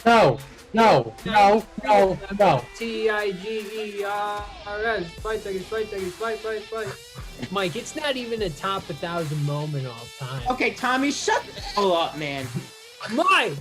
No. Tigers. Fight, Tigers, fight, Tigers, fight. Mike, it's not even a top 1,000 moment all time. Okay, Tommy, shut the hell up, man. Mike!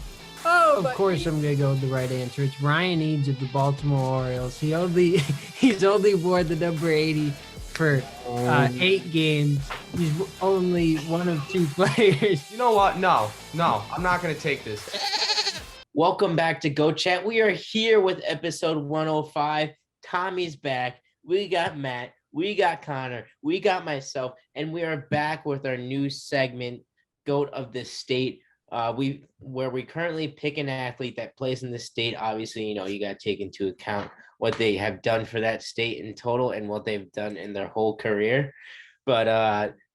Of course, I'm gonna go with the right answer. It's Ryan Eads of the Baltimore Orioles. He's only wore the number 80 for 8 games. He's only one of 2 players. You know what? No, I'm not going to take this. Welcome back to Go Chat. We are here with episode 105. Tommy's back. We got Matt. We got Connor. We got myself. And we are back with our new segment, Goat of the State. Where we currently pick an athlete that plays in the state. Obviously, you got to take into account what they have done for that state in total and what they've done in their whole career. But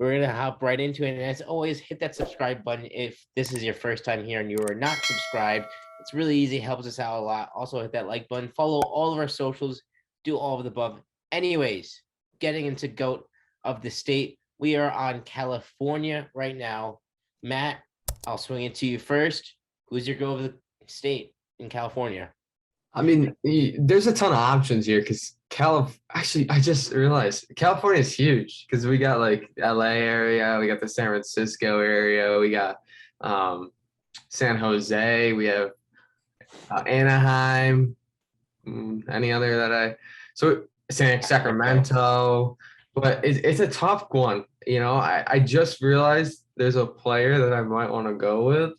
we're going to hop right into it. And as always, hit that subscribe button if this is your first time here and you are not subscribed. It's really easy. Helps us out a lot. Also, hit that like button. Follow all of our socials. Do all of the above. Anyways, getting into GOAT of the state. We are on California right now. Matt, I'll swing it to you first. Who's your GOAT of the state in California? I mean, there's a ton of options here because actually, I just realized California is huge because we got like LA area, we got the San Francisco area, we got San Jose, we have Anaheim, any other Sacramento, but it's a tough one. I just realized there's a player that I might want to go with.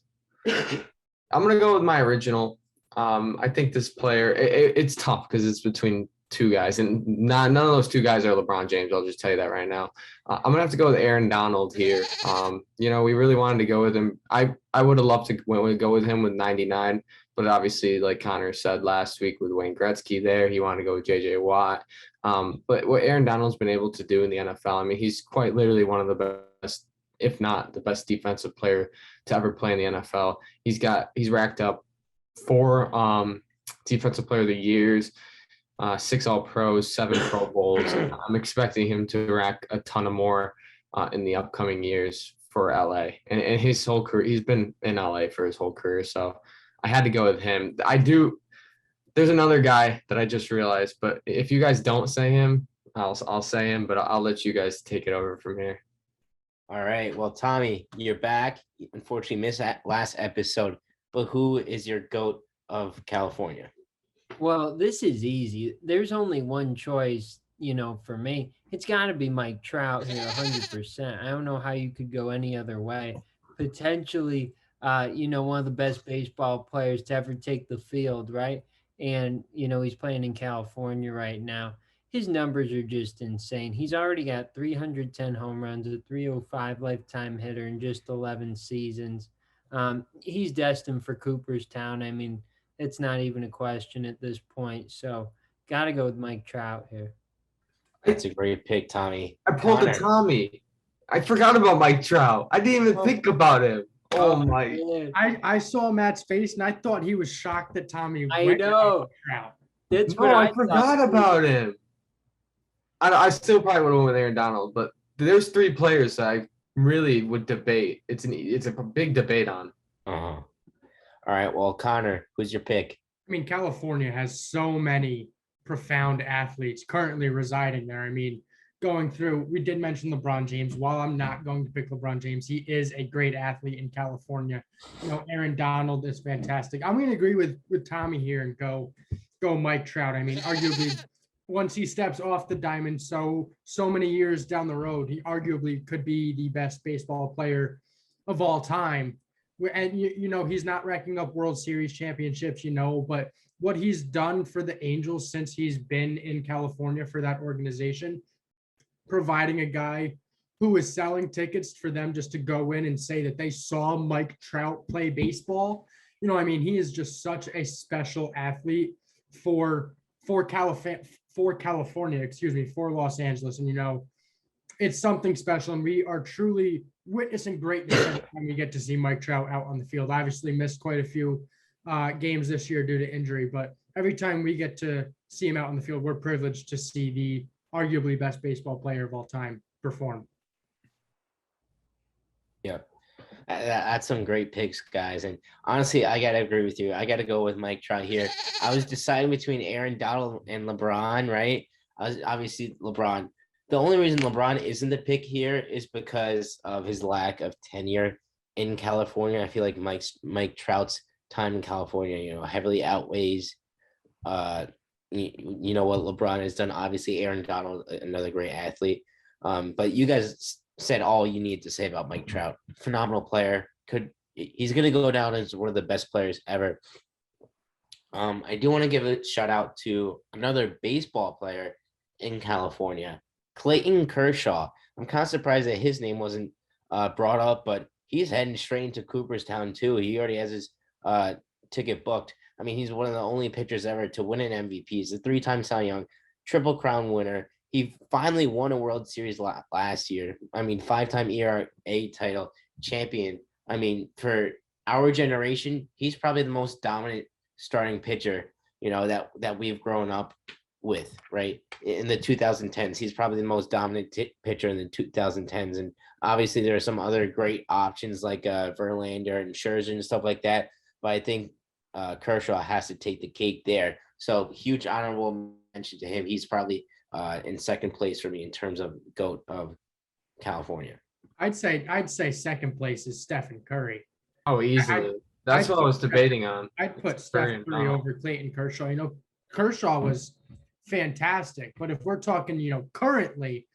I'm going to go with my original. I think this player, it's tough because it's between 2 guys, and none of those 2 guys are LeBron James. I'll just tell you that right now. I'm going to have to go with Aaron Donald here. We really wanted to go with him. I would have loved to go with him with 99, but obviously, like Connor said last week with Wayne Gretzky there, he wanted to go with J.J. Watt. But what Aaron Donald's been able to do in the NFL, I mean, he's quite literally one of the best, if not the best defensive player to ever play in the NFL. He's racked up 4 defensive player of the years, 6 All-Pros, 7 Pro Bowls. I'm expecting him to rack a ton of more in the upcoming years for LA. And his whole career, he's been in LA for his whole career. So I had to go with him. There's another guy that I just realized, but if you guys don't say him, I'll say him, but I'll let you guys take it over from here. All right. Well, Tommy, you're back. You unfortunately missed that last episode, but who is your GOAT of California? Well, this is easy. There's only one choice, for me. It's got to be Mike Trout here, 100%. I don't know how you could go any other way. Potentially, one of the best baseball players to ever take the field, right? And, he's playing in California right now. His numbers are just insane. He's already got 310 home runs, a 305 lifetime hitter in just 11 seasons. He's destined for Cooperstown. I mean, it's not even a question at this point. So, got to go with Mike Trout here. That's a great pick, Tommy. I pulled the Tommy. I forgot about Mike Trout. I didn't even think about him. Oh my! Man. I saw Matt's face and I thought he was shocked that Tommy. I know. Trout. That's what I forgot about him. I still probably would have went with Aaron Donald, but there's 3 players that I really would debate. It's a big debate on. All right. Well, Connor, who's your pick? I mean, California has so many profound athletes currently residing there. I mean, going through, we did mention LeBron James. While I'm not going to pick LeBron James, he is a great athlete in California. Aaron Donald is fantastic. I'm going to agree with Tommy here and go Mike Trout. I mean, arguably, once he steps off the diamond so many years down the road, he arguably could be the best baseball player of all time. And, he's not racking up World Series championships, but what he's done for the Angels since he's been in California for that organization, providing a guy who is selling tickets for them just to go in and say that they saw Mike Trout play baseball. He is just such a special athlete for California, for Los Angeles. And, it's something special. And we are truly witnessing greatness when we get to see Mike Trout out on the field. Obviously missed quite a few games this year due to injury, but every time we get to see him out on the field, we're privileged to see the arguably best baseball player of all time perform. Yeah. That's some great picks, guys. And honestly, I gotta agree with you. I gotta go with Mike Trout here. I was deciding between Aaron Donald and LeBron, right? I was obviously LeBron. The only reason LeBron isn't the pick here is because of his lack of tenure in California. I feel like Mike Trout's time in California, heavily outweighs you know what LeBron has done. Obviously, Aaron Donald, another great athlete. But you guys said all you need to say about Mike Trout. Phenomenal player. He's gonna go down as one of the best players ever. I do want to give a shout out to another baseball player in California, Clayton Kershaw. I'm kind of surprised that his name wasn't brought up, but he's heading straight into Cooperstown too. He already has his ticket booked. I mean, he's one of the only pitchers ever to win an MVP. He's a 3-time Cy Young, Triple Crown winner. He finally won a World Series last year. I mean, 5-time ERA title champion. I mean, for our generation, he's probably the most dominant starting pitcher, that we've grown up with, right? In the 2010s, he's probably the most dominant pitcher in the 2010s. And obviously, there are some other great options like Verlander and Scherzer and stuff like that. But I think Kershaw has to take the cake there. So huge honorable mention to him. He's probably in second place for me in terms of GOAT of California. I'd say second place is Stephen Curry. Oh, easily. That's what I was debating on. I'd put Steph Curry over Clayton Kershaw. Kershaw was fantastic, but if we're talking, currently,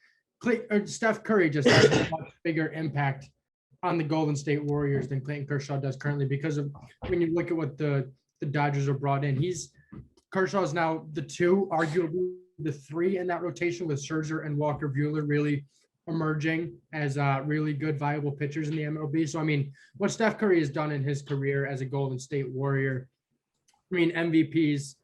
Steph Curry just has a much bigger impact on the Golden State Warriors than Clayton Kershaw does currently because of when you look at what the Dodgers are brought in. Kershaw is now the 2, arguably the 3 in that rotation with Scherzer and Walker Buehler really emerging as really good, viable pitchers in the MLB. So, I mean, what Steph Curry has done in his career as a Golden State Warrior, I mean, MVPs,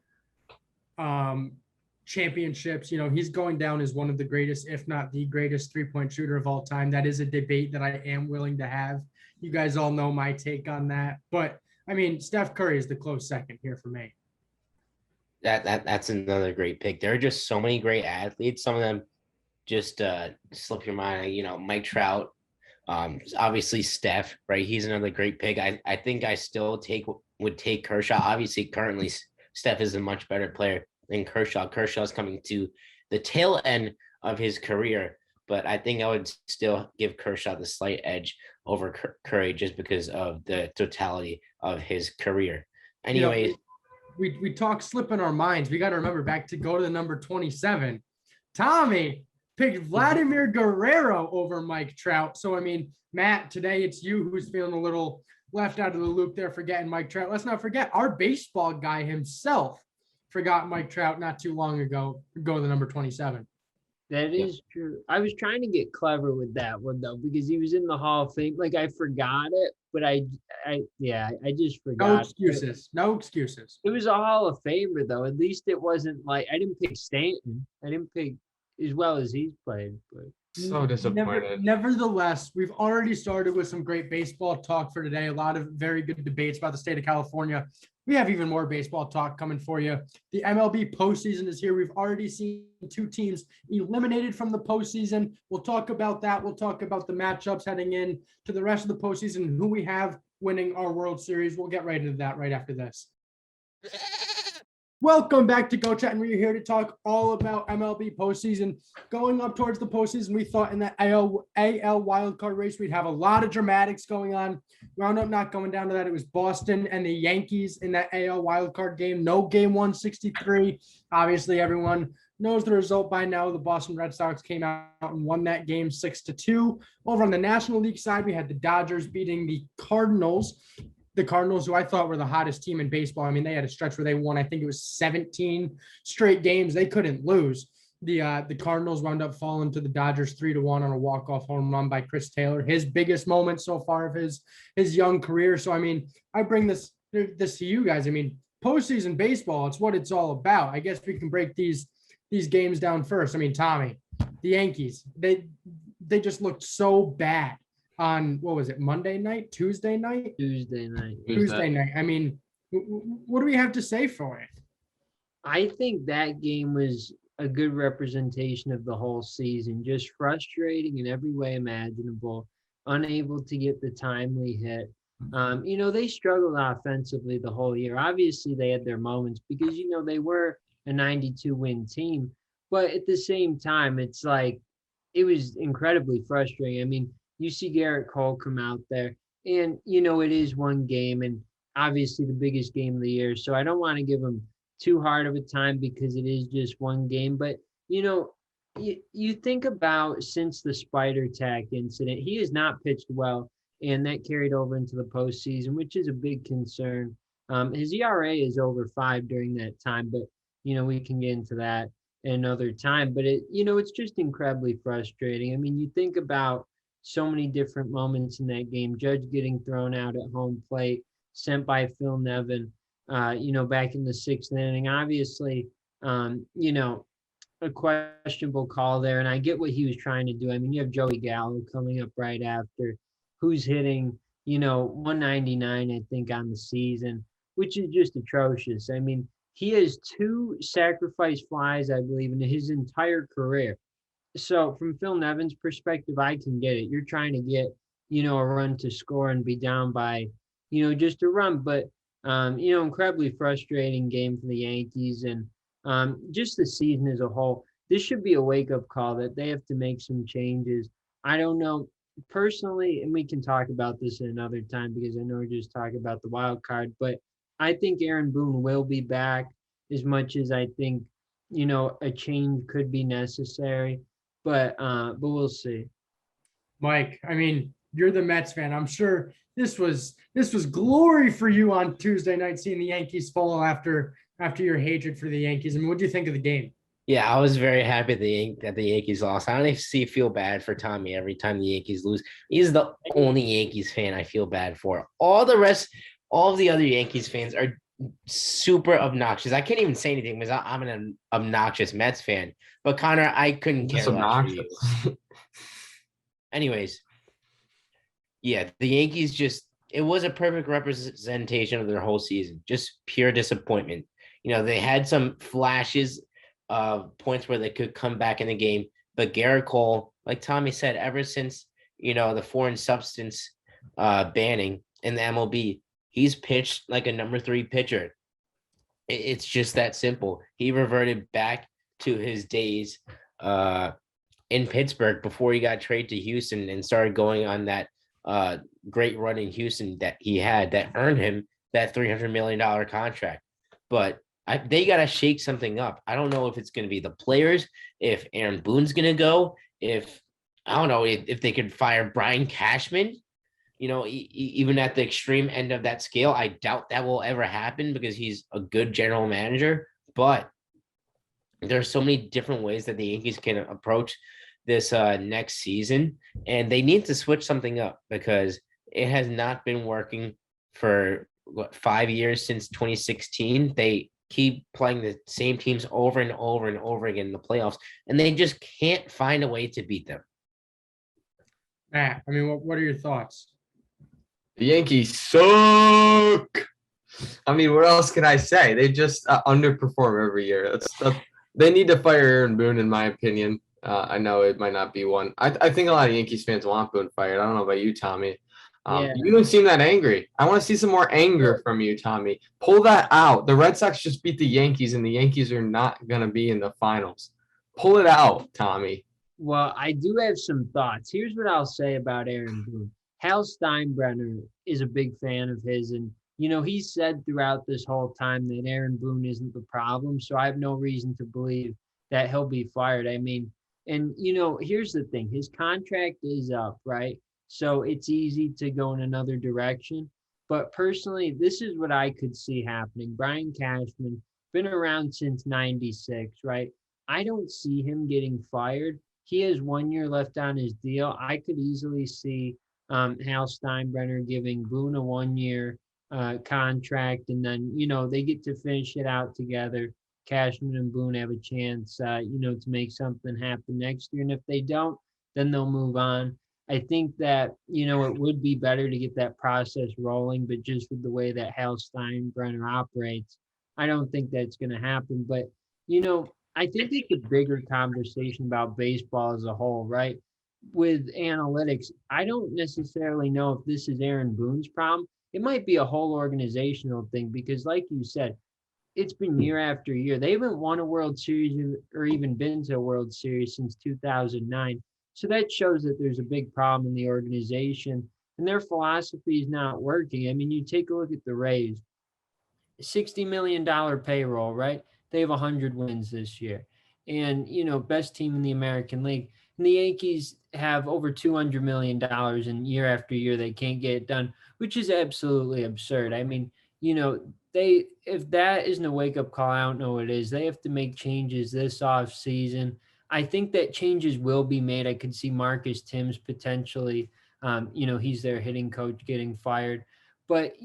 championships, he's going down as one of the greatest, if not the greatest 3-point shooter of all time. That is a debate that I am willing to have. You guys all know my take on that. But, I mean, Steph Curry is the close second here for me. That's another great pick. There are just so many great athletes. Some of them just slip your mind. Mike Trout, obviously Steph, right? He's another great pick. I think I still would take Kershaw. Obviously, currently Steph is a much better player than Kershaw. Kershaw's coming to the tail end of his career, but I think I would still give Kershaw the slight edge over Curry just because of the totality of his career. Anyways, we talk slip in our minds. We got to remember back to go to the number 27. Tommy picked Vladimir Guerrero over Mike Trout. So, I mean, Matt, today it's you who's feeling a little left out of the loop there, forgetting Mike Trout. Let's not forget our baseball guy himself forgot Mike Trout not too long ago. Go to the number 27. That is true. I was trying to get clever with that one though, because he was in the Hall of Fame. Like I forgot it, but I just forgot. No excuses. No excuses. It was a Hall of Famer though. At least it wasn't like I didn't pick Stanton. I didn't pick as well as he's played. But So disappointed. Nevertheless, we've already started with some great baseball talk for today. A lot of very good debates about the state of California. We have even more baseball talk coming for you. The MLB postseason is here. We've already seen 2 teams eliminated from the postseason. We'll talk about that. We'll talk about the matchups heading in to the rest of the postseason, who we have winning our World Series. We'll get right into that right after this. Welcome back to Go Chat, and we're here to talk all about MLB postseason. Going up towards the postseason, we thought in the AL wildcard race, we'd have a lot of dramatics going on. Wound up not going down to that. It was Boston and the Yankees in that AL wildcard game. No game 163. Obviously, everyone knows the result by now. The Boston Red Sox came out and won that game 6-2. Over on the National League side, we had the Dodgers beating the Cardinals. The Cardinals, who I thought were the hottest team in baseball. I mean, they had a stretch where they won, I think it was 17 straight games. They couldn't lose. The Cardinals wound up falling to the Dodgers 3-1 on a walk-off home run by Chris Taylor. His biggest moment so far of his young career. So, I mean, I bring this to you guys. I mean, postseason baseball, it's what it's all about. I guess we can break these games down first. I mean, Tommy, the Yankees, they just looked so bad on, what was it, Monday night, Tuesday night? Tuesday night. I mean, what do we have to say for it? I think that game was a good representation of the whole season, just frustrating in every way imaginable. unable to get the timely hit. They struggled offensively the whole year. Obviously, they had their moments because, they were a 92-win team. But at the same time, it's like it was incredibly frustrating. I mean, you see Garrett Cole come out there, and, it is one game and obviously the biggest game of the year. So I don't want to give him too hard of a time because it is just one game. But, you think about since the spider tack incident, he has not pitched well, and that carried over into the postseason, which is a big concern. His ERA is over 5 during that time, but we can get into that another time. But it's just incredibly frustrating. I mean, you think about so many different moments in that game. Judge getting thrown out at home plate, sent by Phil Nevin, back in the 6th inning. Obviously, a questionable call there, and I get what he was trying to do. I mean, you have Joey Gallo coming up right after, who's hitting, 199, I think, on the season, which is just atrocious. I mean, he has 2 sacrifice flies, I believe, in his entire career. So from Phil Nevin's perspective, I can get it. You're trying to get, a run to score and be down by, just a run. But, incredibly frustrating game for the Yankees. And just the season as a whole, this should be a wake-up call that they have to make some changes. I don't know personally, and we can talk about this another time because I know we're just talking about the wild card, but I think Aaron Boone will be back as much as I think, a change could be necessary, but we'll see. Mike, I mean, you're the Mets fan. I'm sure this was glory for you on Tuesday night, seeing the Yankees fall after your hatred for the Yankees. I mean, what do you think of the game? Yeah, I was very happy that the Yankees lost. I don't even feel bad for Tommy every time the Yankees lose. He's the only Yankees fan I feel bad for. All of the other Yankees fans are super obnoxious. I can't even say anything because I'm an obnoxious Mets fan. But Connor, I couldn't care less for you. Anyways, yeah, the Yankees it was a perfect representation of their whole season. Just pure disappointment. They had some flashes of points where they could come back in the game, but Garrett Cole, like Tommy said, ever since the foreign substance banning in the MLB, he's pitched like a number 3 pitcher. It's just that simple. He reverted back to his days in Pittsburgh before he got traded to Houston and started going on that great run in Houston that he had that earned him that $300 million contract. But they got to shake something up. I don't know if it's going to be the players, if Aaron Boone's going to go, I don't know if they could fire Brian Cashman, even at the extreme end of that scale. I doubt that will ever happen because he's a good general manager, but there's so many different ways that the Yankees can approach this next season, and they need to switch something up because it has not been working for 5 years since 2016. They keep playing the same teams over and over and over again in the playoffs, and they just can't find a way to beat them. Matt, I mean, what are your thoughts? The Yankees suck. I mean, what else can I say? They just underperform every year. They need to fire Aaron Boone, in my opinion. I know it might not be one. I think a lot of Yankees fans want Boone fired. I don't know about you, Tommy. Yeah. You don't seem that angry. I want to see some more anger from you, Tommy. Pull that out. The Red Sox just beat the Yankees, and the Yankees are not going to be in the finals. Pull it out, Tommy. Well, I do have some thoughts. Here's what I'll say about Aaron Boone. Hal Steinbrenner is a big fan of his, and he said throughout this whole time that Aaron Boone isn't the problem, so I have no reason to believe that he'll be fired. I mean, and here's the thing. His contract is up, right? So it's easy to go in another direction. But personally, this is what I could see happening. Brian Cashman, been around since 96, right? I don't see him getting fired. He has 1 year left on his deal. I could easily see Hal Steinbrenner giving Boone a 1 year contract, and then they get to finish it out together. Cashman and Boone have a chance to make something happen next year, and if they don't, then they'll move on. I think that it would be better to get that process rolling, but just with the way that Hal Steinbrenner operates, I don't think that's going to happen. But I think it's a bigger conversation about baseball as a whole, right? with analytics, I don't necessarily know if this is Aaron Boone's problem. It might be a whole organizational thing because, like you said, it's been year after year. They haven't won a World Series or even been to a World Series since 2009. So that shows that there's a big problem in the organization and their philosophy is not working. I mean, you take a look at the Rays, $60 million payroll, right? They have 100 wins this year. And, best team in the American League. And the Yankees have over $200 million and year after year they can't get it done, which is absolutely absurd. I mean, if that isn't a wake-up call, I don't know what it is. They have to make changes this off season. I think that changes will be made. I could see Marcus Timms potentially, he's their hitting coach, getting fired. But,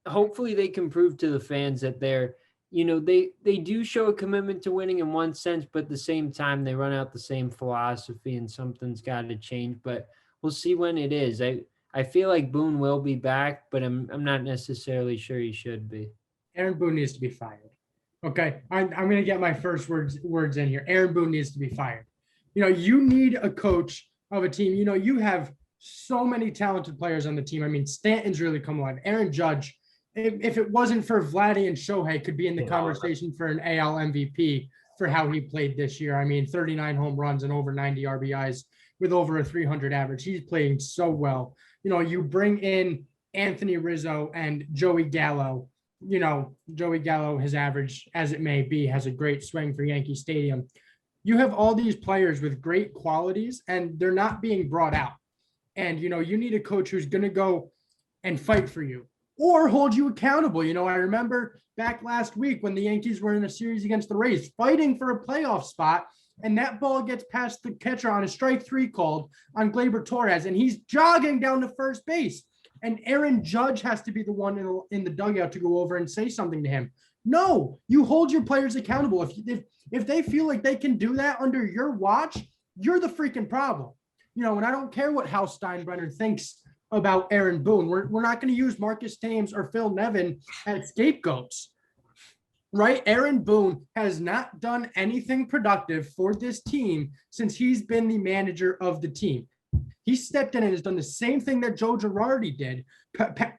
hopefully they can prove to the fans that they do show a commitment to winning in one sense, but at the same time they run out the same philosophy and something's got to change. But we'll see when it is. I feel like Boone will be back, but I'm not necessarily sure he should be. Aaron Boone needs to be fired. Okay, I'm going to get my first words in here. Aaron Boone needs to be fired. You need a coach of a team. You have so many talented players on the team. I mean, Stanton's really come alive. Aaron Judge, if it wasn't for Vladdy and Shohei, could be in the conversation for an AL MVP for how he played this year. I mean, 39 home runs and over 90 RBIs with over a 300 average. He's playing so well. You bring in Anthony Rizzo and Joey Gallo. Joey Gallo, his average as it may be, has a great swing for Yankee Stadium. You have all these players with great qualities and they're not being brought out. And, you need a coach who's going to go and fight for you or hold you accountable. I remember back last week when the Yankees were in a series against the Rays fighting for a playoff spot, and that ball gets past the catcher on a strike 3 called on Gleyber Torres, and he's jogging down to first base. And Aaron Judge has to be the one in the dugout to go over and say something to him. No, you hold your players accountable. If they feel like they can do that under your watch, you're the freaking problem. And I don't care what Hal Steinbrenner thinks about Aaron Boone. We're not going to use Marcus Thames or Phil Nevin as scapegoats, right? Aaron Boone has not done anything productive for this team since he's been the manager of the team. He stepped in and has done the same thing that Joe Girardi did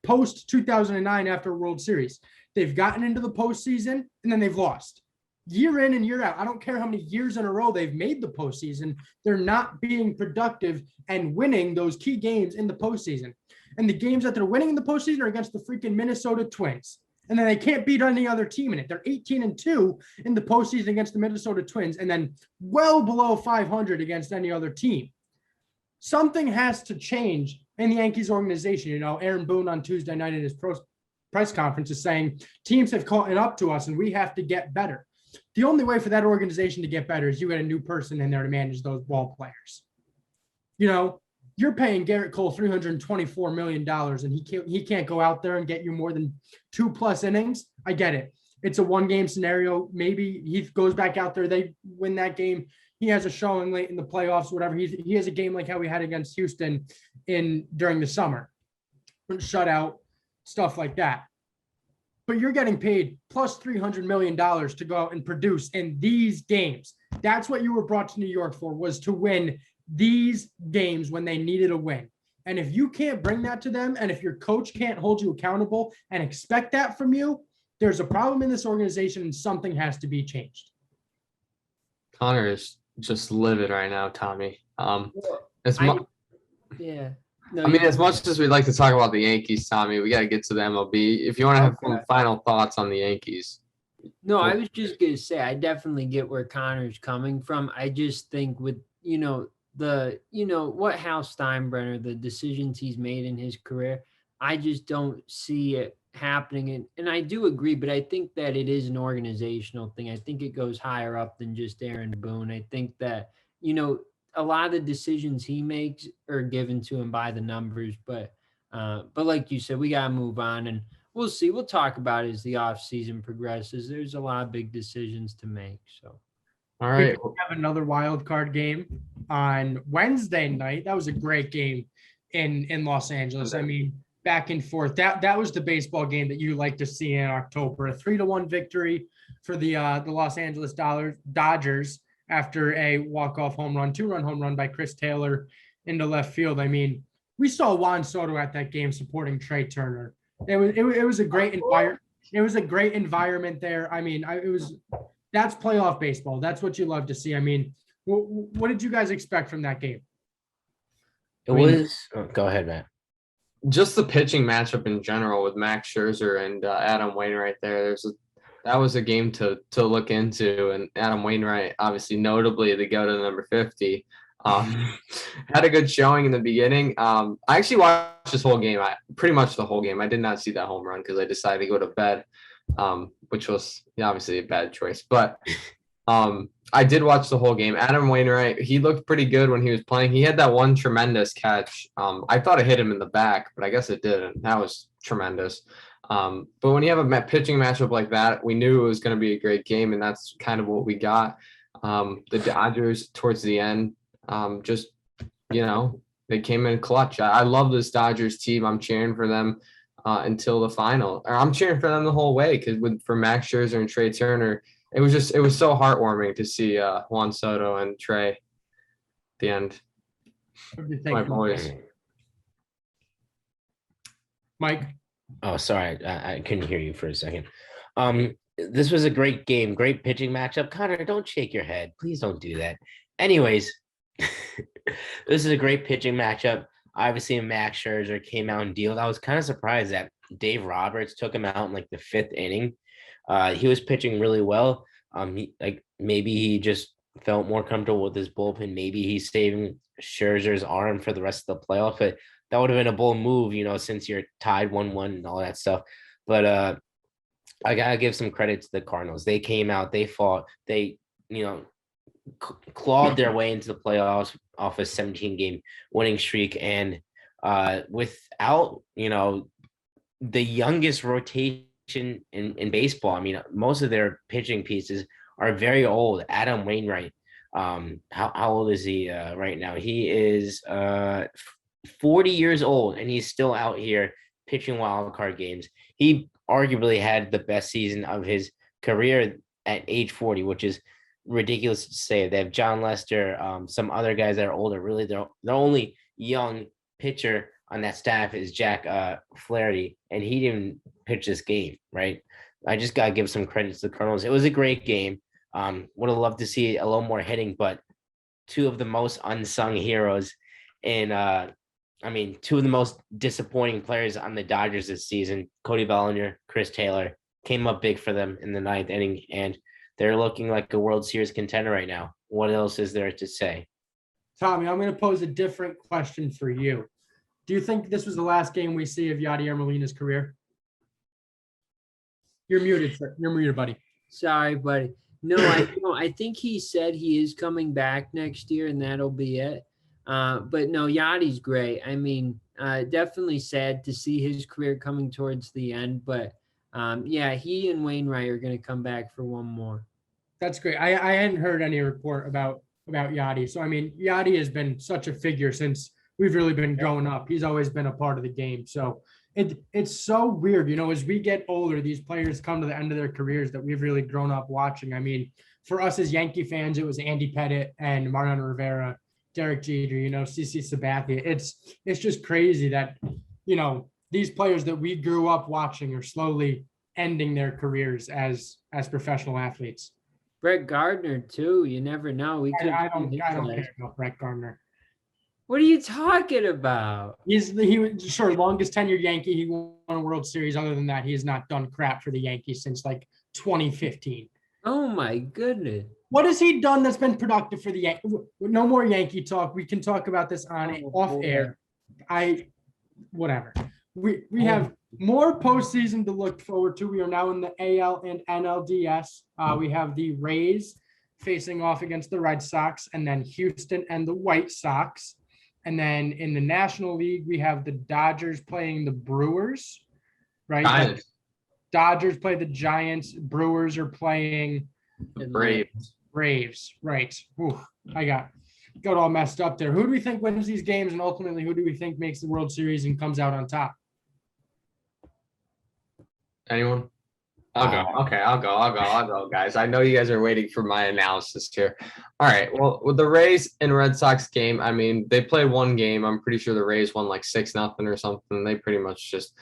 post 2009 after a World Series. They've gotten into the postseason and then they've lost. Year in and year out, I don't care how many years in a row they've made the postseason, they're not being productive and winning those key games in the postseason. And the games that they're winning in the postseason are against the freaking Minnesota Twins. And then they can't beat any other team in it. They're 18-2 in the postseason against the Minnesota Twins, and then well below 500 against any other team. Something has to change in the Yankees organization. Aaron Boone on Tuesday night in his press conference is saying teams have caught up to us and we have to get better. The only way for that organization to get better is you get a new person in there to manage those ball players. You're paying Garrett Cole $324 million and he can't go out there and get you more than 2+ innings. I get it. It's a 1-game scenario. Maybe he goes back out there. They win that game. He has a showing late in the playoffs, whatever. He has a game like how we had against Houston during the summer. Shutout, stuff like that. But you're getting paid plus $300 million to go out and produce in these games. That's what you were brought to New York for, was to win these games when they needed a win. And if you can't bring that to them, and if your coach can't hold you accountable and expect that from you, there's a problem in this organization and something has to be changed. Connor is just livid right now, Tommy. As much as we'd like to talk about the Yankees, Tommy, we got to get to the MLB. If you want to have some final thoughts on the Yankees. No, I was just going to say, I definitely get where Connor's coming from. I just think with, what Hal Steinbrenner, the decisions he's made in his career, I just don't see it happening. And I do agree, but I think that it is an organizational thing. I think it goes higher up than just Aaron Boone. I think that, a lot of the decisions he makes are given to him by the numbers, but like you said, we got to move on and we'll see. We'll talk about it as the off season progresses. There's a lot of big decisions to make. So, all right. We have another wild card game on Wednesday night. That was a great game in Los Angeles. I mean, back and forth. That was the baseball game that you like to see in October. A 3-1 victory for the Los Angeles Dodgers after a walk-off home run, 2-run home run by Chris Taylor into left field. I mean, we saw Juan Soto at that game supporting Trey Turner. It was a great environment. It was a great environment there. I mean, that's playoff baseball. That's what you love to see. I mean, what did you guys expect from that game? Go ahead, Matt. Just the pitching matchup in general with Max Scherzer and Adam Wainwright there. That was a game to look into, and Adam Wainwright, obviously notably the go to number 50, had a good showing in the beginning. I actually watched this whole game, pretty much the whole game. I did not see that home run because I decided to go to bed, which was obviously a bad choice. But I did watch the whole game. Adam Wainwright, he looked pretty good when he was playing. He had that one tremendous catch. I thought it hit him in the back, but I guess it didn't. That was tremendous. But when you have a pitching matchup like that, we knew it was going to be a great game, and that's kind of what we got. The Dodgers towards the end, they came in clutch. I love this Dodgers team. I'm cheering for them until the final. Or I'm cheering for them the whole way because for Max Scherzer and Trey Turner, it was so heartwarming to see Juan Soto and Trey at the end. My boys. Mike? Oh, sorry. I couldn't hear you for a second. This was a great game, great pitching matchup. Connor, don't shake your head. Please don't do that. Anyways, this is a great pitching matchup. Obviously, Max Scherzer came out and dealt. I was kind of surprised that Dave Roberts took him out in like the 5th inning. He was pitching really well. Maybe he just felt more comfortable with his bullpen. Maybe he's saving Scherzer's arm for the rest of the playoff. But that would have been a bold move, since you're tied 1-1 and all that stuff. But I gotta give some credit to the Cardinals. They came out, they fought, they clawed their way into the playoffs off a 17-game winning streak, and without the youngest rotation in baseball. I mean, most of their pitching pieces are very old. Adam Wainwright, how old is he right now? He is 40 years old, and he's still out here pitching wild card games. He arguably had the best season of his career at age 40, which is ridiculous to say. They have John Lester, some other guys that are older. Really, the only young pitcher on that staff is Jack Flaherty, and he didn't pitch this game, right? I just got to give some credit to the Cardinals. It was a great game. Would have loved to see a little more hitting, but two of the most unsung heroes in two of the most disappointing players on the Dodgers this season, Cody Bellinger, Chris Taylor, came up big for them in the 9th inning, and they're looking like a World Series contender right now. What else is there to say? Tommy, I'm going to pose a different question for you. Do you think this was the last game we see of Yadier Molina's career? You're muted, sir. You're muted, buddy. Sorry, buddy. No, I don't. I think he said he is coming back next year, and that'll be it. But no, Yadi's great. I mean, definitely sad to see his career coming towards the end. But he and Wainwright are going to come back for one more. That's great. I hadn't heard any report about Yadi. So, I mean, Yadi has been such a figure since we've really been growing up. He's always been a part of the game. So it's so weird, as we get older, these players come to the end of their careers that we've really grown up watching. I mean, for us as Yankee fans, it was Andy Pettitte and Mariano Rivera, Derek Jeter, CC Sabathia. It's just crazy that, these players that we grew up watching are slowly ending their careers as professional athletes. Brett Gardner too. You never know. I don't care about Brett Gardner. What are you talking about? He was longest tenured Yankee. He won a World Series. Other than that, he has not done crap for the Yankees since like 2015. Oh my goodness. What has he done that's been productive for the Yankees? No more Yankee talk. We can talk about this off air. Whatever. We have more postseason to look forward to. We are now in the AL and NLDS. We have the Rays facing off against the Red Sox, and then Houston and the White Sox. And then in the National League, we have the Dodgers playing the Brewers, right? Giants. Dodgers play the Giants. Brewers are playing the Braves. Braves, right. Ooh, I got all messed up there. Who do we think wins these games, and ultimately who do we think makes the World Series and comes out on top? Anyone? I'll go. Okay, I'll go, guys. I know you guys are waiting for my analysis here. All right. Well, with the Rays and Red Sox game, I mean, they played one game. I'm pretty sure the Rays won like 6-0 or something. They pretty much just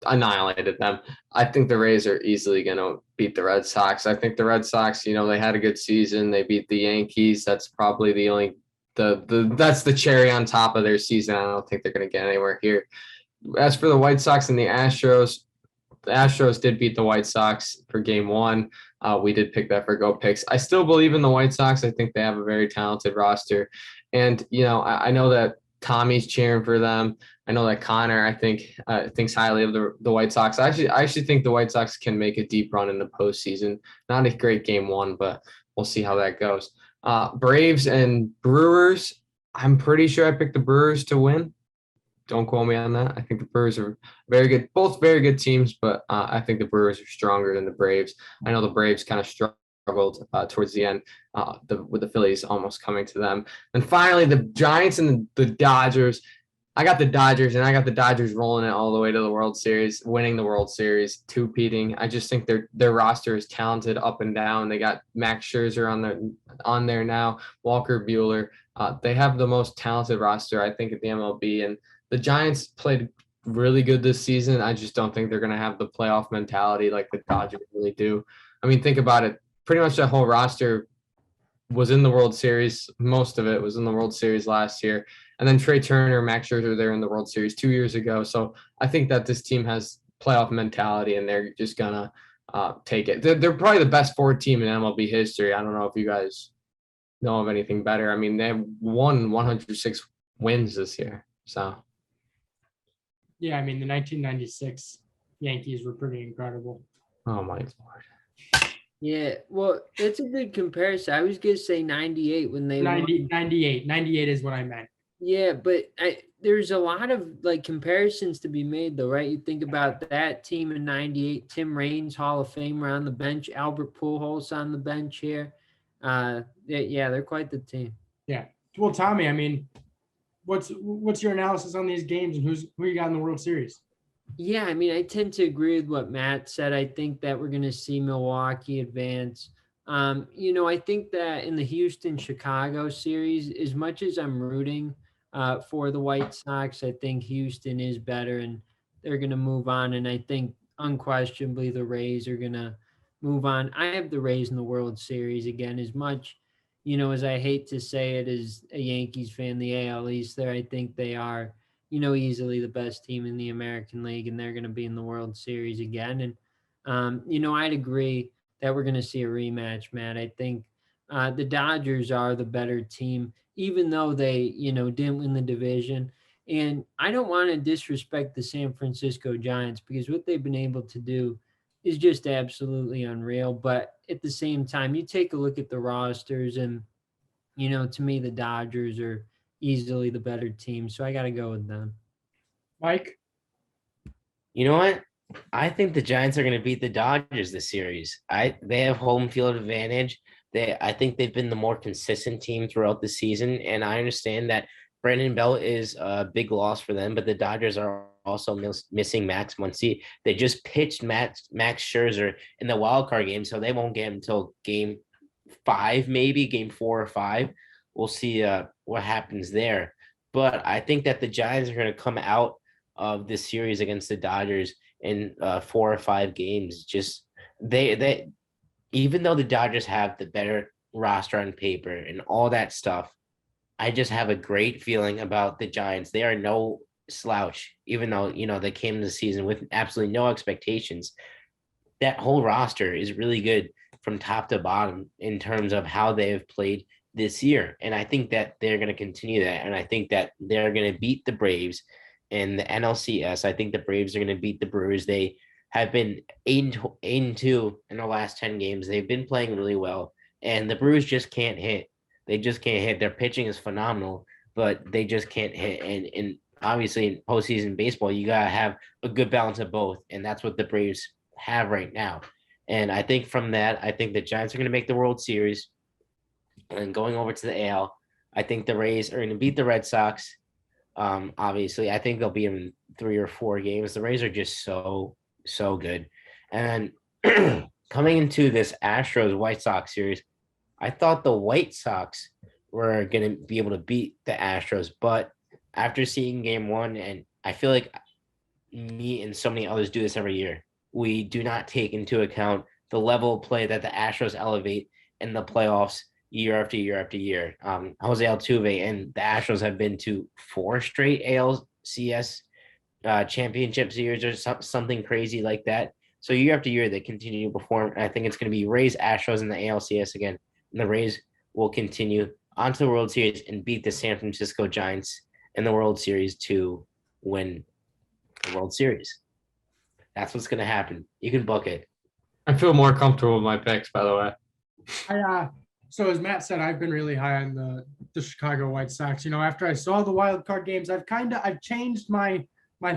annihilated them. I think the Rays are easily going to beat the Red Sox. I think the Red Sox, they had a good season. They beat the Yankees. That's probably the only that's the cherry on top of their season. I don't think they're going to get anywhere here. As for the White Sox and the Astros did beat the White Sox for game one. We did pick that for Go Picks. I still believe in the White Sox. I think they have a very talented roster. And, I know that Tommy's cheering for them. I know that Connor, I think, thinks highly of the White Sox. I actually think the White Sox can make a deep run in the postseason. Not a great game one, but we'll see how that goes. Braves and Brewers. I'm pretty sure I picked the Brewers to win. Don't quote me on that. I think the Brewers are very good, both very good teams, but I think the Brewers are stronger than the Braves. I know the Braves kind of struggled towards the end with the Phillies almost coming to them. And finally, the Giants and the Dodgers. I got the Dodgers, and I got the Dodgers rolling it all the way to the World Series, winning the World Series, two-peating. I just think their roster is talented up and down. They got Max Scherzer on there now, Walker Buehler. They have the most talented roster, I think, at the MLB. And the Giants played really good this season. I just don't think they're going to have the playoff mentality like the Dodgers really do. I mean, think about it. Pretty much the whole roster was in the World Series. Most of it was in the World Series last year. And then Trey Turner, Max Scherzer, they're in the World Series 2 years ago. So I think that this team has playoff mentality, and they're just going to take it. They're probably the best forward team in MLB history. I don't know if you guys know of anything better. I mean, they have won 106 wins this year. So. Yeah, I mean, the 1996 Yankees were pretty incredible. Oh, my Lord. Yeah, well, it's a good comparison. I was going to say 98 when they 98 is what I meant. Yeah, but there's a lot of comparisons to be made though, right? You think about that team in 98, Tim Raines, Hall of Famer on the bench, Albert Pujols on the bench here. Yeah, they're quite the team. Yeah. Well, Tommy, I mean, what's your analysis on these games and who you got in the World Series? Yeah, I mean, I tend to agree with what Matt said. I think that we're going to see Milwaukee advance. I think that in the Houston-Chicago series, as much as I'm rooting for the White Sox, I think Houston is better and they're going to move on. And I think unquestionably the Rays are going to move on. I have the Rays in the World Series again, as much, as I hate to say it as a Yankees fan, the AL East there, I think they are easily the best team in the American League, and they're going to be in the World Series again. And, I'd agree that we're going to see a rematch, Matt. I think the Dodgers are the better team, even though they, didn't win the division. And I don't want to disrespect the San Francisco Giants because what they've been able to do is just absolutely unreal. But at the same time, you take a look at the rosters and, to me, the Dodgers are easily the better team. So I got to go with them. Mike? You know what? I think the Giants are going to beat the Dodgers this series. They have home field advantage. I think they've been the more consistent team throughout the season, and I understand that Brandon Belt is a big loss for them, but the Dodgers are also missing Max Muncy. They just pitched Max Scherzer in the wild card game, so they won't get him until game 5, maybe game 4 or 5. We'll see what happens there. But I think that the Giants are going to come out of this series against the Dodgers in 4 or 5 games. Just they even though the Dodgers have the better roster on paper and all that stuff, I just have a great feeling about the Giants. They are no slouch, even though, they came to the season with absolutely no expectations. That whole roster is really good from top to bottom in terms of how they have played this year. And I think that they're going to continue that. And I think that they're going to beat the Braves in the NLCS. I think the Braves are going to beat the Brewers. They have been 8-2 in the last 10 games. They've been playing really well. And the Brewers just can't hit. They just can't hit. Their pitching is phenomenal, but they just can't hit. And obviously in postseason baseball, you got to have a good balance of both. And that's what the Braves have right now. And I think from that, I think the Giants are going to make the World Series. And going over to the AL, I think the Rays are going to beat the Red Sox. Obviously, I think they'll be in 3 or 4 games. The Rays are just so good. And coming into this Astros White Sox series, I thought the White Sox were going to be able to beat the Astros, but after seeing game one, and I feel like me and so many others do this every year, we do not take into account the level of play that the Astros elevate in the playoffs year after year after year. Jose Altuve and the Astros have been to 4 straight ALCS championship series or something crazy like that. So year after year, they continue to perform. And I think it's going to be Rays Astros in the ALCS again. And the Rays will continue onto the World Series and beat the San Francisco Giants in the World Series to win the World Series. That's what's going to happen. You can book it. I feel more comfortable with my picks, by the way. So as Matt said, I've been really high on the Chicago White Sox. After I saw the wild card games, I've changed my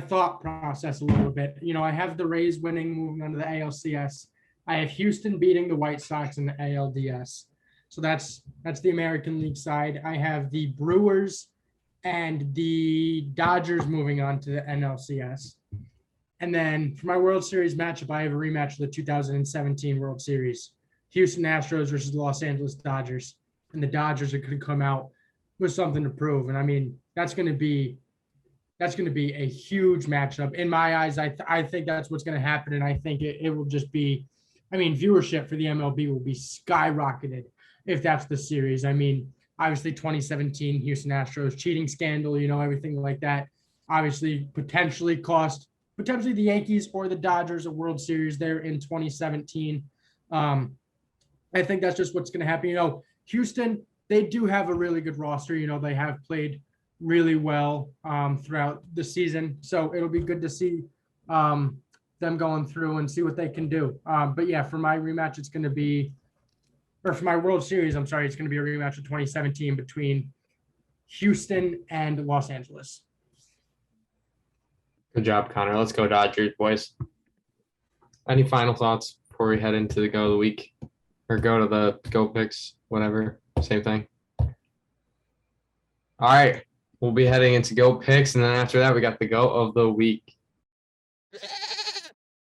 thought process a little bit. I have the Rays winning, moving on to the ALCS. I have Houston beating the White Sox in the ALDS. So that's the American League side. I have the Brewers and the Dodgers moving on to the NLCS. And then for my World Series matchup, I have a rematch of the 2017 World Series. Houston Astros versus the Los Angeles Dodgers. And the Dodgers are going to come out with something to prove. And I mean, that's going to be a huge matchup. In my eyes, I think that's what's going to happen. And I think it will just be, viewership for the MLB will be skyrocketed if that's the series. Obviously 2017 Houston Astros cheating scandal, everything like that. Obviously potentially the Yankees or the Dodgers a World Series there in 2017. I think that's just what's going to happen. Houston, they do have a really good roster. They have played really well throughout the season. So it'll be good to see them going through and see what they can do. But yeah, for my rematch, for my World Series, it's going to be a rematch of 2017 between Houston and Los Angeles. Good job, Connor. Let's go Dodgers, boys. Any final thoughts before we head into the go of the week? Or go to the go picks, whatever, same thing. All right, we'll be heading into go picks, and then after that, we got the go of the week.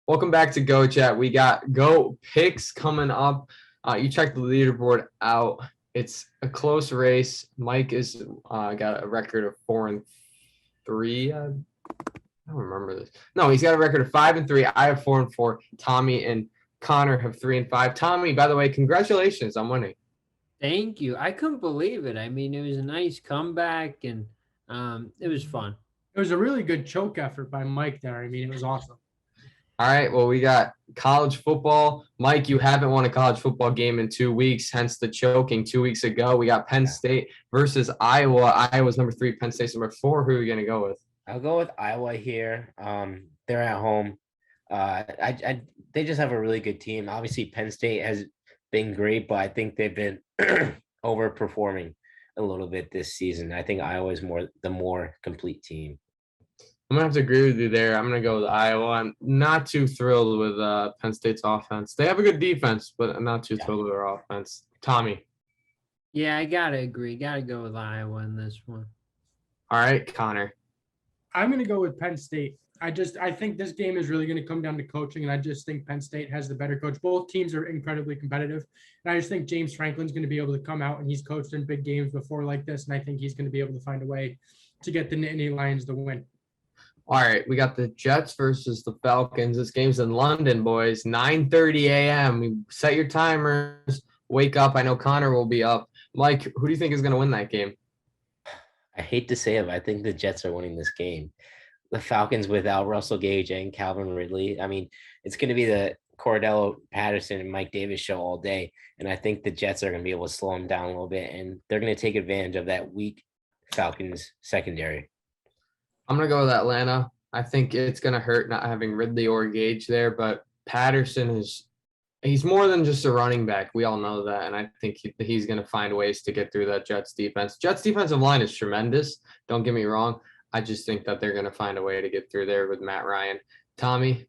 Welcome back to Go Chat. We got go picks coming up. You check the leaderboard out. It's a close race. Mike is got a record of 4-3. I don't remember this. No, he's got a record of 5-3. I have 4-4. Tommy and Connor have 3-5. Tommy, by the way, congratulations on winning. Thank you. I couldn't believe it. It was a nice comeback, and it was fun. It was a really good choke effort by Mike there. It was awesome. All right, well, we got college football. Mike, you haven't won a college football game in 2 weeks, hence the choking 2 weeks ago. We got Penn State versus Iowa. Iowa's number 3, Penn State's number 4. Who are you going to go with? I'll go with Iowa here. They're at home. They just have a really good team. Obviously, Penn State has been great, but I think they've been overperforming a little bit this season. I think Iowa is the more complete team. I'm going to have to agree with you there. I'm going to go with Iowa. I'm not too thrilled with Penn State's offense. They have a good defense, but I'm not too thrilled with their offense. Tommy. Yeah, I got to agree. Got to go with Iowa in this one. All right, Connor. I'm going to go with Penn State. I think this game is really going to come down to coaching, and I just think Penn State has the better coach. Both teams are incredibly competitive, and I just think James Franklin's going to be able to come out, and he's coached in big games before like this, and I think he's going to be able to find a way to get the Nittany Lions the win. All right, we got the Jets versus the Falcons. This game's in London, boys. 9:30 a.m. Set your timers. Wake up. I know Connor will be up. Mike, who do you think is going to win that game? I hate to say it, but I think the Jets are winning this game. The Falcons without Russell Gage and Calvin Ridley. It's going to be the Cordell Patterson and Mike Davis show all day. And I think the Jets are going to be able to slow them down a little bit. And they're going to take advantage of that weak Falcons secondary. I'm going to go with Atlanta. I think it's going to hurt not having Ridley or Gage there. But Patterson he's more than just a running back. We all know that. And I think he's going to find ways to get through that Jets defense. Jets defensive line is tremendous. Don't get me wrong. I just think that they're going to find a way to get through there with Matt Ryan. Tommy?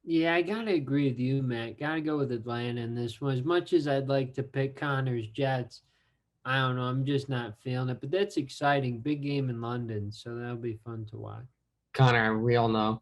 Yeah, I got to agree with you, Matt. Got to go with Atlanta in this one. As much as I'd like to pick Connor's Jets, I don't know. I'm just not feeling it. But that's exciting. Big game in London, so that'll be fun to watch. Connor, we all know.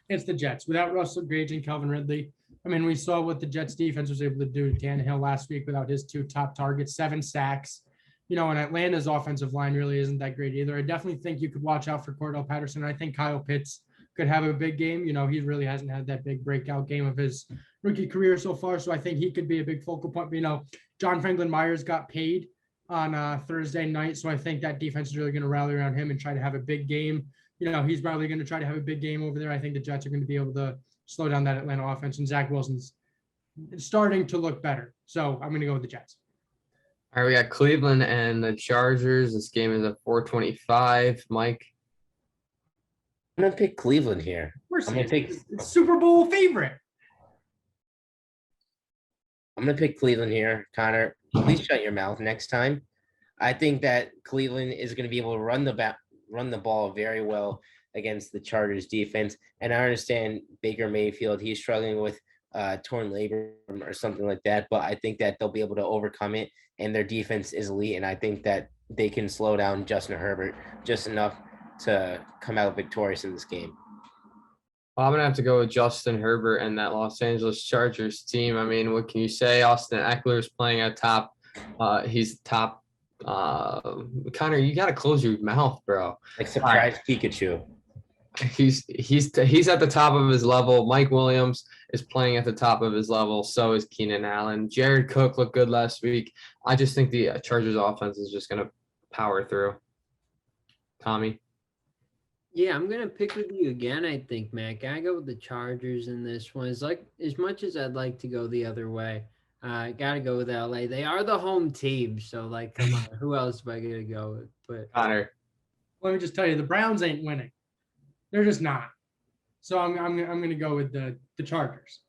It's the Jets. Without Russell Gage and Calvin Ridley, I mean, we saw what the Jets defense was able to do to Tannehill last week without his 2 top targets, 7 sacks. And Atlanta's offensive line really isn't that great either. I definitely think you could watch out for Cordell Patterson. I think Kyle Pitts could have a big game. He really hasn't had that big breakout game of his rookie career so far. So I think he could be a big focal point. But, John Franklin Myers got paid on Thursday night. So I think that defense is really going to rally around him and try to have a big game. He's probably going to try to have a big game over there. I think the Jets are going to be able to slow down that Atlanta offense, and Zach Wilson's starting to look better. So I'm going to go with the Jets. All right, we got Cleveland and the Chargers. This game is at 425. Mike? I'm going to pick Cleveland here. I'm going to pick Super Bowl favorite. I'm going to pick Cleveland here. Connor, please shut your mouth next time. I think that Cleveland is going to be able to run the ball very well against the Chargers defense. And I understand Baker Mayfield, he's struggling with torn labrum or something like that, but I think that they'll be able to overcome it, and their defense is elite, and I think that they can slow down Justin Herbert just enough to come out victorious in this game. Well, I'm going to have to go with Justin Herbert and that Los Angeles Chargers team. I mean, what can you say? Austin Eckler is playing at top. He's top. Connor, you got to close your mouth, bro. Like surprise Pikachu. He's at the top of his level. Mike Williams is playing at the top of his level. So is Keenan Allen. Jared Cook looked good last week. I just think the Chargers offense is just going to power through. Tommy? Yeah, I'm gonna pick with you again. I think, Matt. I go with the Chargers in this one. It's like, as much as I'd like to go the other way, I gotta go with LA. They are the home team, so come on, who else am I gonna go with? But Connor? Let me just tell you, the Browns ain't winning. They're just not. So I'm gonna go with the Chargers.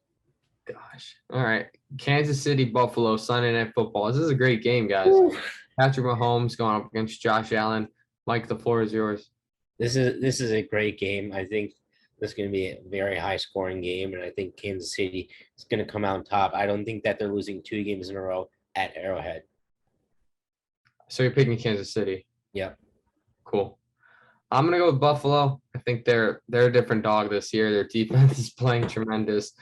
Gosh. All right. Kansas City, Buffalo, Sunday Night Football. This is a great game, guys. Patrick Mahomes going up against Josh Allen. Mike, the floor is yours. This is a great game. I think this is going to be a very high scoring game, and I think Kansas City is going to come out on top. I don't think that they're losing 2 games in a row at Arrowhead. So you're picking Kansas City? Yep. Cool. I'm going to go with Buffalo. I think they're a different dog this year. Their defense is playing tremendous.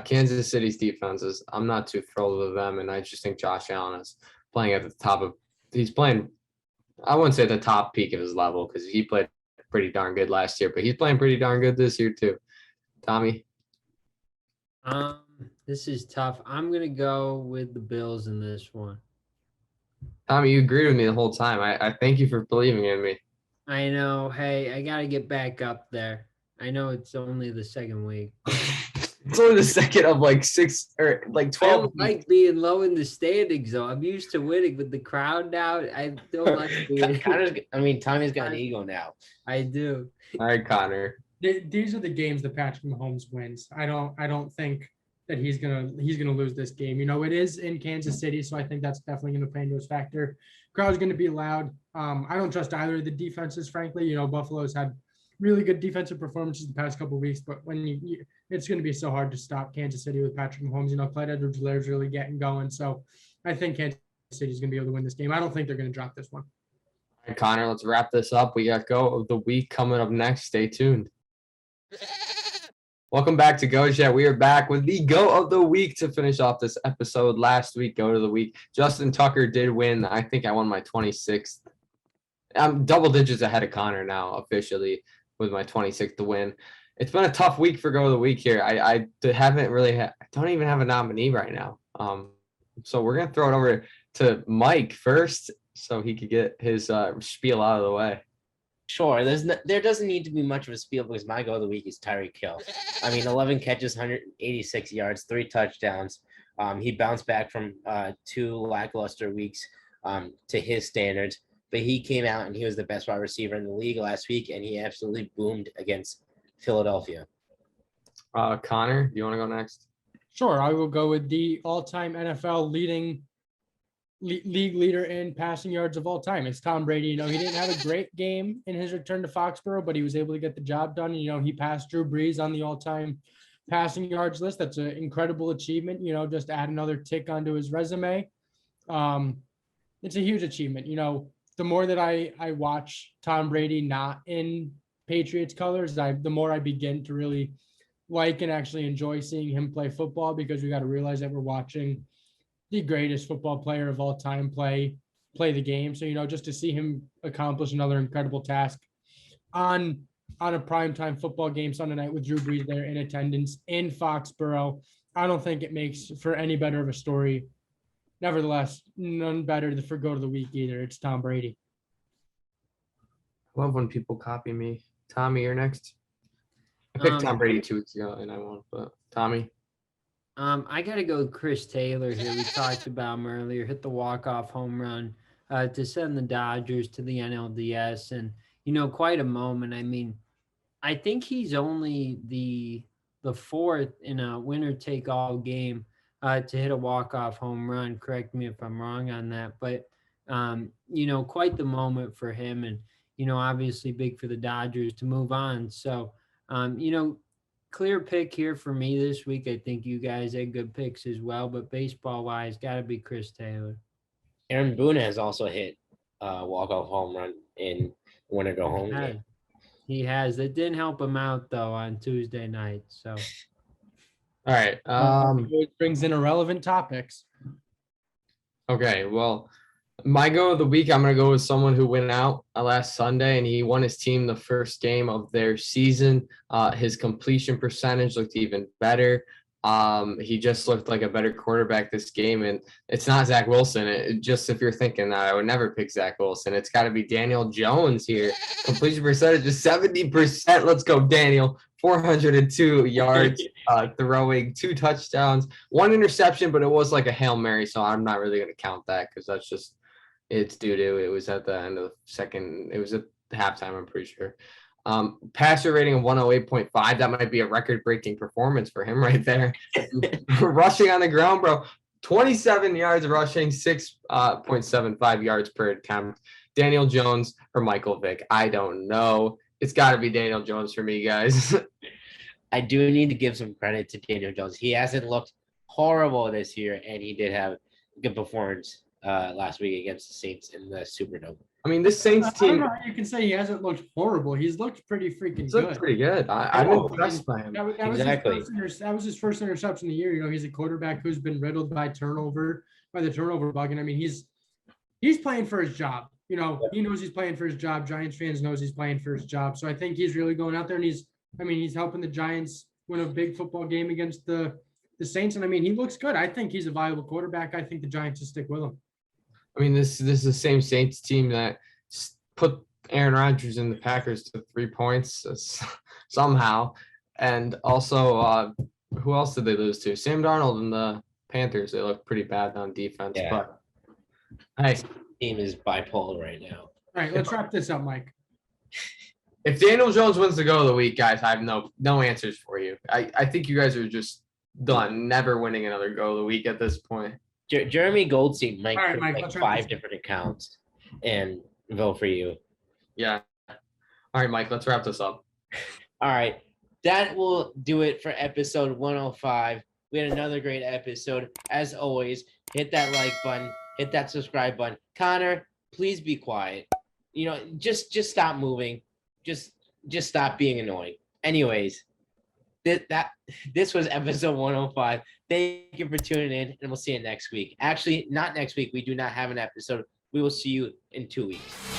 Kansas City's defenses, I'm not too thrilled with them, and I just think Josh Allen is playing at the top of – he's playing – I wouldn't say the top peak of his level because he played pretty darn good last year, but he's playing pretty darn good this year too. Tommy? This is tough. I'm going to go with the Bills in this one. Tommy, you agreed with me the whole time. I thank you for believing in me. I know. Hey, I got to get back up there. I know it's only the second week. It's only the second of 6 or 12. I don't like being low in the standings, though. I'm used to winning with the crowd now. I don't like being. Tommy's got an ego now. I do. All right, Connor. These are the games that Patrick Mahomes wins. I don't think that he's gonna lose this game. It is in Kansas City, so I think that's definitely gonna play into his factor. Crowd's gonna be loud. I don't trust either of the defenses, frankly. Buffalo's had really good defensive performances the past couple of weeks, but when it's going to be so hard to stop Kansas City with Patrick Mahomes. Clyde Edwards-Helaire really getting going, so I think Kansas City is going to be able to win this game. I don't think they're going to drop this one. All right, Connor, let's wrap this up. We got Go of the Week coming up next. Stay tuned. Welcome back to Go Chat. We are back with the Go of the Week to finish off this episode. Last week, Go of the Week, Justin Tucker did win. I think I won my 26th. I'm double digits ahead of Connor now officially with my 26th to win. It's been a tough week for Go of the Week here. I haven't really I don't even have a nominee right now. So we're going to throw it over to Mike first so he could get his spiel out of the way. Sure. There doesn't need to be much of a spiel because my Go of the Week is Tyreek Hill. 11 catches, 186 yards, 3 touchdowns. He bounced back from 2 lackluster weeks to his standards. But he came out and he was the best wide receiver in the league last week, and he absolutely boomed against Philadelphia. Connor, do you want to go next? Sure, I will go with the all-time NFL league leader in passing yards of all time. It's Tom Brady. He didn't have a great game in his return to Foxborough, but he was able to get the job done. He passed Drew Brees on the all-time passing yards list. That's an incredible achievement. Just add another tick onto his resume. It's a huge achievement. The more that I watch Tom Brady not in Patriots colors, the more I begin to really like and actually enjoy seeing him play football, because we got to realize that we're watching the greatest football player of all time play the game. So, just to see him accomplish another incredible task on a primetime football game Sunday night with Drew Brees there in attendance in Foxborough, I don't think it makes for any better of a story. Nevertheless, none better for go to the week either. It's Tom Brady. I love when people copy me. Tommy, you're next. I picked Tom Brady 2 weeks ago and I won, but Tommy. I got to go with Chris Taylor here. We talked about him earlier. Hit the walk-off home run to send the Dodgers to the NLDS. And, quite a moment. I mean, I think he's only the fourth in a winner-take-all game to hit a walk-off home run. Correct me if I'm wrong on that. But, quite the moment for him. And, obviously big for the Dodgers to move on. So, clear pick here for me this week. I think you guys had good picks as well, but baseball-wise, got to be Chris Taylor. Aaron Boone has also hit a walk-off home run in winner go home game. He has. That didn't help him out though on Tuesday night. So, all right. It brings in irrelevant topics. Okay. Well, my go of the week, I'm going to go with someone who went out last Sunday and he won his team the first game of their season. His completion percentage looked even better. He just looked like a better quarterback this game, and it's not Zach Wilson. Just if you're thinking that, I would never pick Zach Wilson. It's got to be Daniel Jones here. Completion percentage is 70%. Let's go, Daniel. 402 yards, throwing 2 touchdowns, 1 interception, but it was like a Hail Mary, so I'm not really going to count that because that's just it's due to it was at the end of the second. It was at halftime, I'm pretty sure. Passer rating of 108.5. That might be a record-breaking performance for him right there. Rushing on the ground, bro. 27 yards rushing, 6.75 yards per attempt. Daniel Jones or Michael Vick. I don't know. It's got to be Daniel Jones for me, guys. I do need to give some credit to Daniel Jones. He hasn't looked horrible this year, and he did have a good performance last week against the Saints in the Superdome. I mean, this Saints team. I don't know how you can say he hasn't looked horrible. He's looked pretty freaking good. Looked pretty good. I'm impressed by him. That was his first interception of the year. He's a quarterback who's been riddled by the turnover bug. And I mean, he's playing for his job. He knows he's playing for his job. Giants fans knows he's playing for his job. So I think he's really going out there and he's helping the Giants win a big football game against the Saints. And I mean, he looks good. I think he's a viable quarterback. I think the Giants will stick with him. I mean, this is the same Saints team that put Aaron Rodgers in the Packers to 3 points somehow. And also, who else did they lose to? Sam Darnold and the Panthers. They look pretty bad on defense. Yeah. But hey, team is bipolar right now. All right, let's wrap this up, Mike. If Daniel Jones wins the go of the week, guys, I have no answers for you. I think you guys are just done, never winning another go of the week at this point. Jeremy Goldstein might All right, create Mike, like 5 different accounts and vote for you. Yeah. All right, Mike, let's wrap this up. All right. That will do it for episode 105. We had another great episode. As always, hit that like button, hit that subscribe button. Connor, please be quiet. Just stop moving. Just stop being annoying. Anyways, this was episode 105. Thank you for tuning in, and we'll see you next week. Actually, not next week. We do not have an episode. We will see you in 2 weeks.